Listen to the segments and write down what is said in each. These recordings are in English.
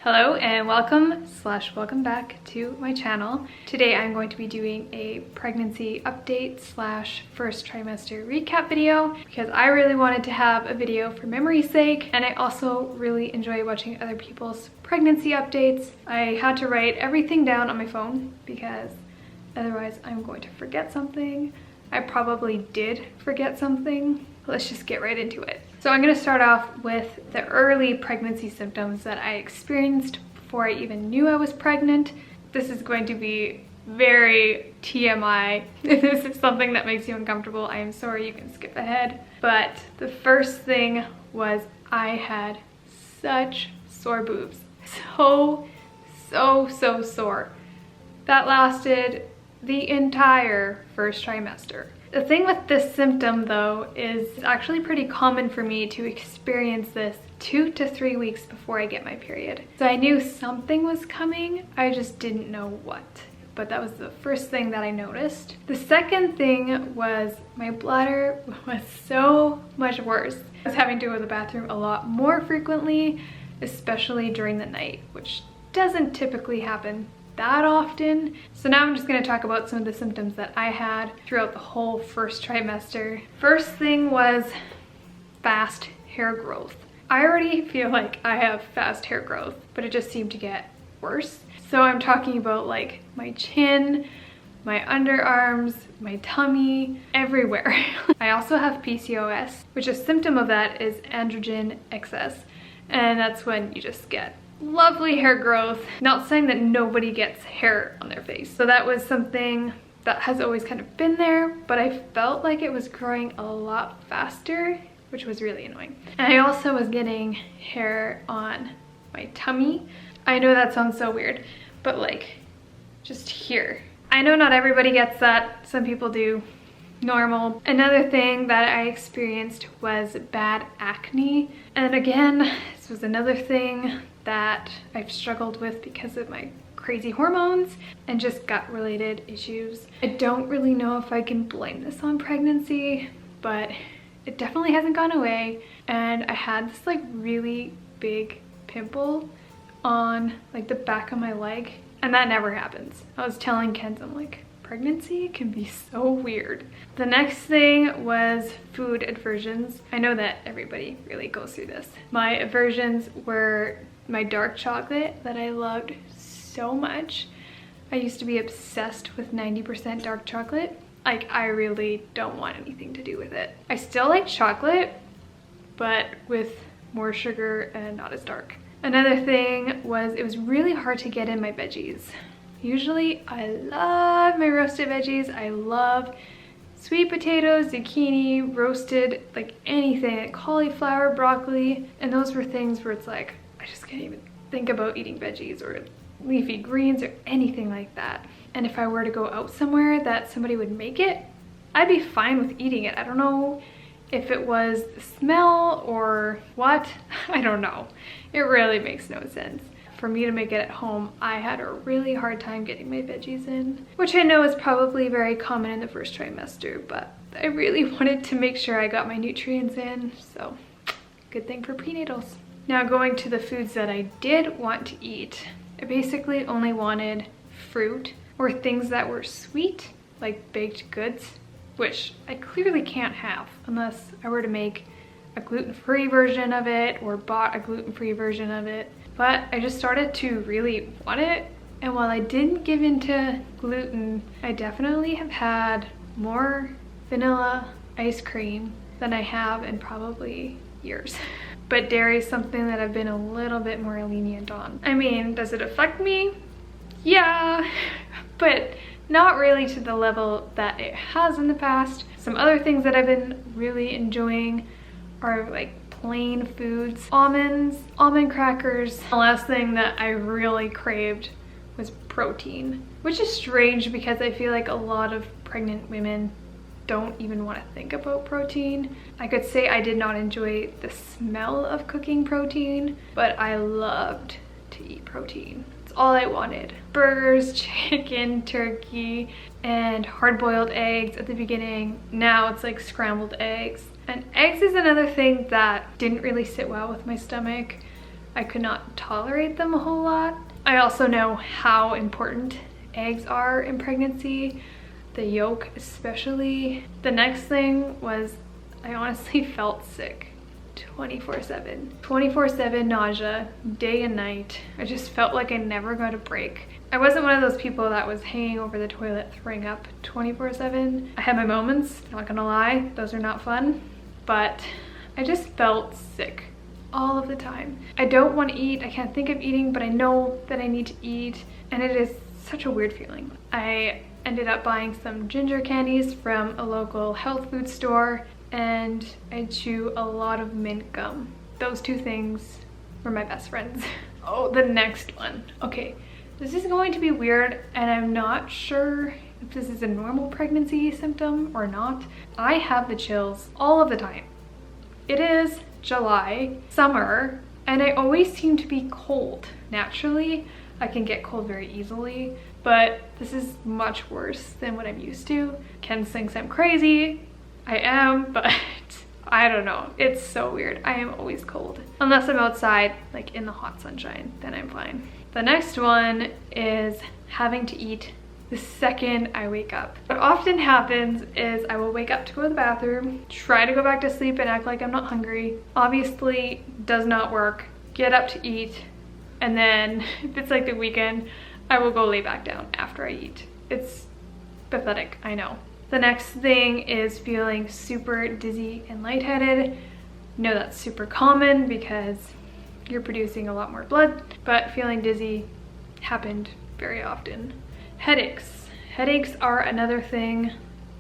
Hello and welcome back to my channel. Today I'm going to be doing a pregnancy update / first trimester recap video because I really wanted to have a video for memory's sake, and I also really enjoy watching other people's pregnancy updates. I had to write everything down on my phone because otherwise I'm going to forget something. I probably did forget something. Let's just get right into it. So I'm going to start off with the early pregnancy symptoms that I experienced before I even knew I was pregnant. This is going to be very TMI. If this is something that makes you uncomfortable, I am sorry, you can skip ahead. But the first thing was I had such sore boobs. So sore. That lasted the entire first trimester. The thing with this symptom though is it's actually pretty common for me to experience this 2 to 3 weeks before I get my period. So I knew something was coming, I just didn't know what. But that was the first thing that I noticed. The second thing was my bladder was so much worse. I was having to go to the bathroom a lot more frequently, especially during the night, which doesn't typically happen that often. So now I'm just going to talk about some of the symptoms that I had throughout the whole first trimester. First thing was fast hair growth. I already feel like I have fast hair growth, but it just seemed to get worse. So I'm talking about like my chin, my underarms, my tummy, everywhere. I also have PCOS, which a symptom of that is androgen excess, and that's when you just get lovely hair growth. Not saying that nobody gets hair on their face. So that was something that has always kind of been there, but I felt like it was growing a lot faster, which was really annoying. And I also was getting hair on my tummy. I know that sounds so weird, but like just here. I know not everybody gets that. Some people do. Normal. Another thing that I experienced was bad acne. And again, this was another thing that I've struggled with because of my crazy hormones and just gut related issues. I don't really know if I can blame this on pregnancy, but it definitely hasn't gone away. And I had this like really big pimple on like the back of my leg, and that never happens. I was telling Kent, I'm like, pregnancy can be so weird. The next thing was food aversions. I know that everybody really goes through this. My aversions were my dark chocolate that I loved so much. I used to be obsessed with 90% dark chocolate. Like, I really don't want anything to do with it. I still like chocolate, but with more sugar and not as dark. Another thing was it was really hard to get in my veggies. Usually I love my roasted veggies. I love sweet potatoes, zucchini, roasted, like anything, like cauliflower, broccoli. And those were things where it's like, I just can't even think about eating veggies or leafy greens or anything like that. And if I were to go out somewhere that somebody would make it, I'd be fine with eating it. I don't know if it was the smell or what. I don't know. It really makes no sense. For me to make it at home, I had a really hard time getting my veggies in, which I know is probably very common in the first trimester, but I really wanted to make sure I got my nutrients in, so good thing for prenatals. Now going to the foods that I did want to eat, I basically only wanted fruit or things that were sweet, like baked goods, which I clearly can't have unless I were to make a gluten-free version of it or bought a gluten-free version of it. But I just started to really want it, and while I didn't give into gluten, I definitely have had more vanilla ice cream than I have in probably years. But dairy is something that I've been a little bit more lenient on. I mean, does it affect me? Yeah, but not really to the level that it has in the past. Some other things that I've been really enjoying are like plain foods, almonds, almond crackers. The last thing that I really craved was protein, which is strange because I feel like a lot of pregnant women don't even want to think about protein. I could say I did not enjoy the smell of cooking protein, but I loved to eat protein. It's all I wanted. Burgers, chicken, turkey, and hard-boiled eggs at the beginning. Now it's like scrambled eggs. And eggs is another thing that didn't really sit well with my stomach. I could not tolerate them a whole lot. I also know how important eggs are in pregnancy, the yolk especially. The next thing was I honestly felt sick 24/7. 24/7 nausea, day and night. I just felt like I never got a break. I wasn't one of those people that was hanging over the toilet throwing up 24/7. I had my moments, not gonna lie, those are not fun, but I just felt sick all of the time. I don't want to eat, I can't think of eating, but I know that I need to eat, and it is such a weird feeling. I ended up buying some ginger candies from a local health food store, and I chew a lot of mint gum. Those two things were my best friends. Oh, the next one. Okay, this is going to be weird, and I'm not sure if this is a normal pregnancy symptom or not. I have the chills all of the time. It is July, summer, and I always seem to be cold. Naturally, I can get cold very easily, but this is much worse than what I'm used to. Ken thinks I'm crazy. I am, but I don't know. It's so weird. I am always cold. Unless I'm outside, like in the hot sunshine, then I'm fine. The next one is having to eat the second I wake up. What often happens is I will wake up to go to the bathroom, try to go back to sleep and act like I'm not hungry. Obviously, does not work. Get up to eat, and then if it's like the weekend, I will go lay back down after I eat. It's pathetic, I know. The next thing is feeling super dizzy and lightheaded. No, that's super common because you're producing a lot more blood, but feeling dizzy happened very often. Headaches. Headaches are another thing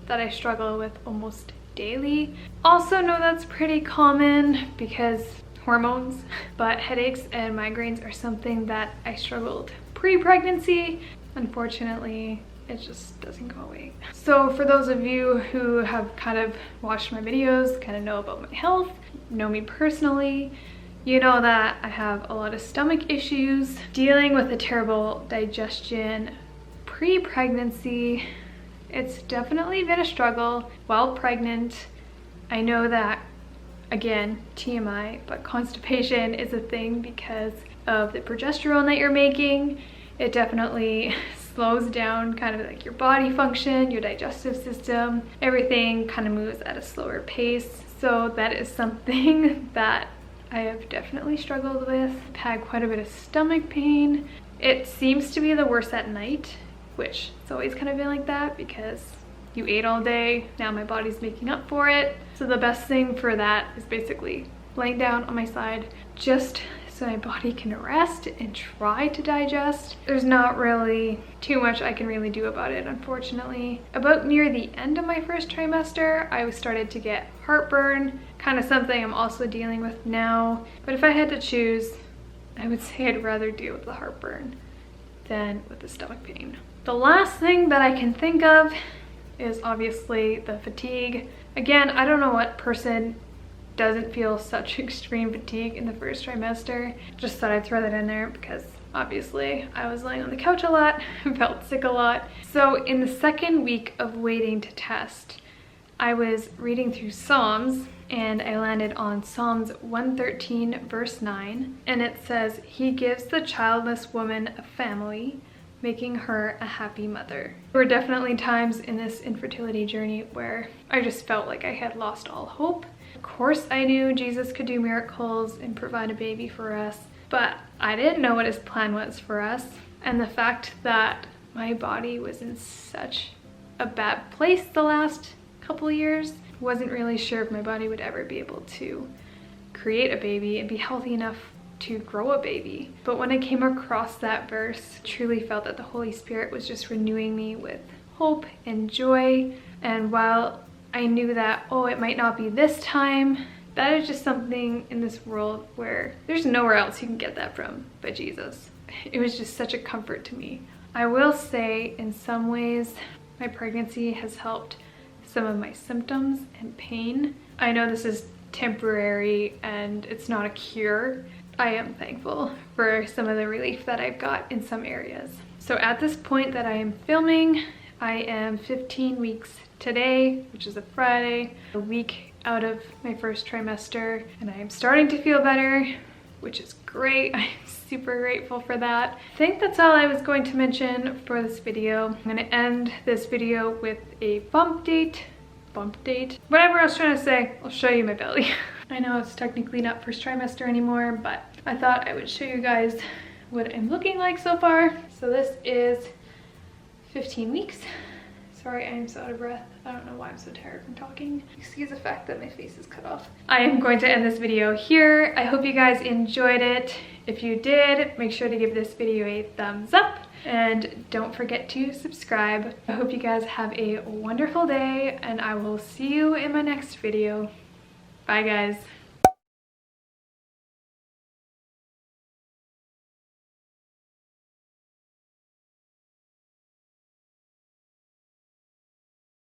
that I struggle with almost daily. Also know that's pretty common because hormones, but headaches and migraines are something that I struggled pre-pregnancy. Unfortunately, it just doesn't go away. So for those of you who have kind of watched my videos, kind of know about my health, know me personally, you know that I have a lot of stomach issues, dealing with a terrible digestion pre-pregnancy. It's definitely been a struggle while pregnant. I know that, again, TMI, but constipation is a thing because of the progesterone that you're making. It definitely slows down kind of like your body function, your digestive system. Everything kind of moves at a slower pace. So that is something that I have definitely struggled with. I've had quite a bit of stomach pain. It seems to be the worst at night, which it's always kind of been like that because you ate all day. Now my body's making up for it. So the best thing for that is basically laying down on my side just so my body can rest and try to digest. There's not really too much I can really do about it, unfortunately. About near the end of my first trimester, I started to get heartburn, kind of something I'm also dealing with now. But if I had to choose, I would say I'd rather deal with the heartburn than with the stomach pain. The last thing that I can think of is obviously the fatigue. Again, I don't know what person doesn't feel such extreme fatigue in the first trimester. Just thought I'd throw that in there because obviously I was laying on the couch a lot, felt sick a lot. So in the second week of waiting to test, I was reading through Psalms and I landed on Psalms 113 verse 9, and it says, "He gives the childless woman a family, making her a happy mother." There were definitely times in this infertility journey where I just felt like I had lost all hope. Of course, I knew Jesus could do miracles and provide a baby for us, but I didn't know what his plan was for us. And the fact that my body was in such a bad place the last couple years, wasn't really sure if my body would ever be able to create a baby and be healthy enough to grow a baby. But when I came across that verse, I truly felt that the Holy Spirit was just renewing me with hope and joy. And while I knew that, oh, it might not be this time, that is just something in this world where there's nowhere else you can get that from but Jesus. It was just such a comfort to me. I will say in some ways my pregnancy has helped some of my symptoms and pain. I know this is temporary and it's not a cure. I am thankful for some of the relief that I've got in some areas. So at this point that I am filming, I am 15 weeks today, which is a Friday, a week out of my first trimester, and I am starting to feel better. which is great. I'm super grateful for that. I think that's all I was going to mention for this video. I'm gonna end this video with a bump date, whatever I was trying to say. I'll show you my belly. I know it's technically not first trimester anymore, but I thought I would show you guys what I'm looking like so far. So this is 15 weeks. Sorry, I am so out of breath. I don't know why I'm so tired from talking. Excuse the fact that my face is cut off. I am going to end this video here. I hope you guys enjoyed it. If you did, make sure to give this video a thumbs up and don't forget to subscribe. I hope you guys have a wonderful day and I will see you in my next video. Bye guys.